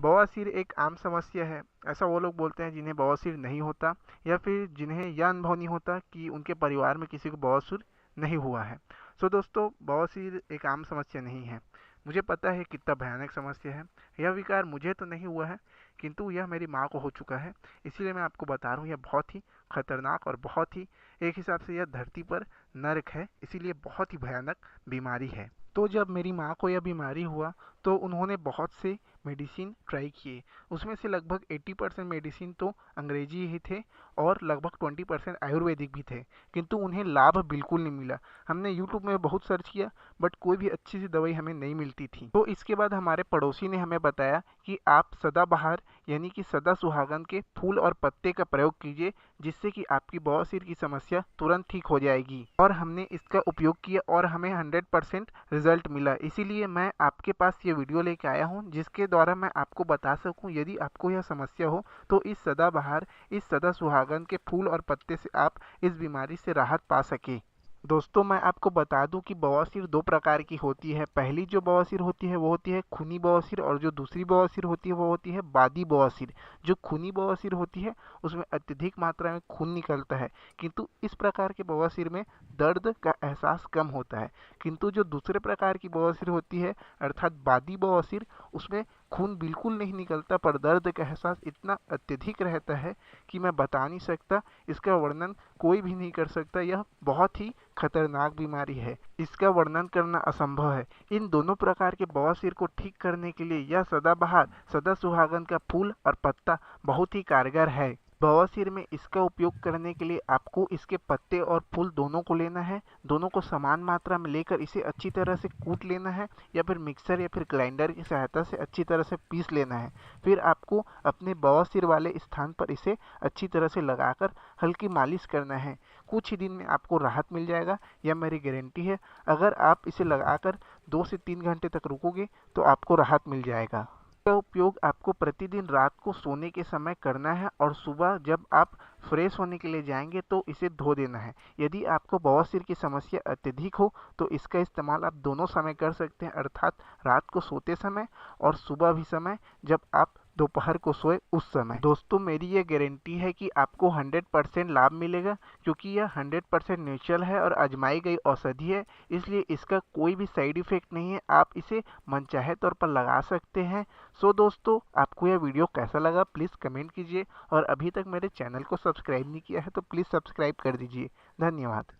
बवासीर एक आम समस्या है। ऐसा वो लोग बोलते हैं जिन्हें बवासीर नहीं होता, या फिर जिन्हें यह अनुभव नहीं होता कि उनके परिवार में किसी को बवासीर नहीं हुआ है। सो दोस्तों, बवासीर एक आम समस्या नहीं है। मुझे पता है कितना भयानक समस्या है। यह विकार मुझे तो नहीं हुआ है, किंतु यह मेरी माँ को हो चुका है। इसीलिए मैं आपको बता रहा हूँ, यह बहुत ही खतरनाक और बहुत ही, एक हिसाब से यह धरती पर नर्क है, इसीलिए बहुत ही भयानक बीमारी है। तो जब मेरी माँ को यह बीमारी हुआ, तो उन्होंने बहुत से मेडिसिन ट्राई किए। उसमें से लगभग 80% मेडिसिन तो अंग्रेजी ही थे, और लगभग 20% आयुर्वेदिक भी थे, किंतु उन्हें लाभ बिल्कुल नहीं मिला। हमने यूट्यूब में बहुत सर्च किया, बट कोई भी अच्छी सी दवाई हमें नहीं मिलती थी। तो इसके बाद हमारे पड़ोसी ने हमें बताया कि आप सदाबहार यानी कि सदा सुहागन के फूल और पत्ते का प्रयोग कीजिए, जिससे कि आपकी बवासीर की समस्या तुरंत ठीक हो जाएगी। और हमने इसका उपयोग किया और हमें 100% रिजल्ट मिला। इसीलिए मैं आपके पास ये वीडियो लेके आया हूँ, जिसके द्वारा मैं आपको बता सकूँ, यदि आपको यह समस्या हो तो इस सदाबहार, इस सदा सुहागन के फूल और पत्ते से आप इस बीमारी से राहत पा सके। दोस्तों, मैं आपको बता दूं कि बवासीर दो प्रकार की होती है। पहली जो बवासीर होती है वो होती है खूनी बवासीर, और जो दूसरी बवासीर होती है वो होती है बादी बवासीर। जो खूनी बवासीर होती है उसमें अत्यधिक मात्रा में खून निकलता है, किंतु इस प्रकार के बवासीर में दर्द का एहसास कम होता है। किंतु जो दूसरे प्रकार की बवासीर होती है, अर्थात बादी बवासीर, उसमें खून बिल्कुल नहीं निकलता, पर दर्द का एहसास इतना अत्यधिक रहता है कि मैं बता नहीं सकता। इसका वर्णन कोई भी नहीं कर सकता। यह बहुत ही खतरनाक बीमारी है, इसका वर्णन करना असंभव है। इन दोनों प्रकार के बवासीर को ठीक करने के लिए यह सदाबहार, सदा सुहागन का फूल और पत्ता बहुत ही कारगर है। बवासीर में इसका उपयोग करने के लिए आपको इसके पत्ते और फूल दोनों को लेना है। दोनों को समान मात्रा में लेकर इसे अच्छी तरह से कूट लेना है, या फिर मिक्सर या फिर ग्राइंडर की सहायता से अच्छी तरह से पीस लेना है। फिर आपको अपने बवासीर वाले स्थान पर इसे अच्छी तरह से लगाकर हल्की मालिश करना है। कुछ ही दिन में आपको राहत मिल जाएगा, यह मेरी गारंटी है। अगर आप इसे लगाकर 2 से 3 घंटे तक रुकोगे तो आपको राहत मिल जाएगा। इसका उपयोग आपको प्रतिदिन रात को सोने के समय करना है, और सुबह जब आप फ्रेश होने के लिए जाएंगे तो इसे धो देना है। यदि आपको बवासीर की समस्या अत्यधिक हो तो इसका इस्तेमाल आप दोनों समय कर सकते हैं, अर्थात रात को सोते समय और सुबह भी समय, जब आप दोपहर को सोए उस समय। दोस्तों, मेरी ये गारंटी है कि आपको 100% लाभ मिलेगा, क्योंकि यह 100% नेचुरल है और आजमाई गई औषधि है। इसलिए इसका कोई भी साइड इफेक्ट नहीं है। आप इसे मनचाहे तौर पर लगा सकते हैं। सो दोस्तों, आपको यह वीडियो कैसा लगा प्लीज़ कमेंट कीजिए, और अभी तक मेरे चैनल को सब्सक्राइब नहीं किया है तो प्लीज़ सब्सक्राइब कर दीजिए। धन्यवाद।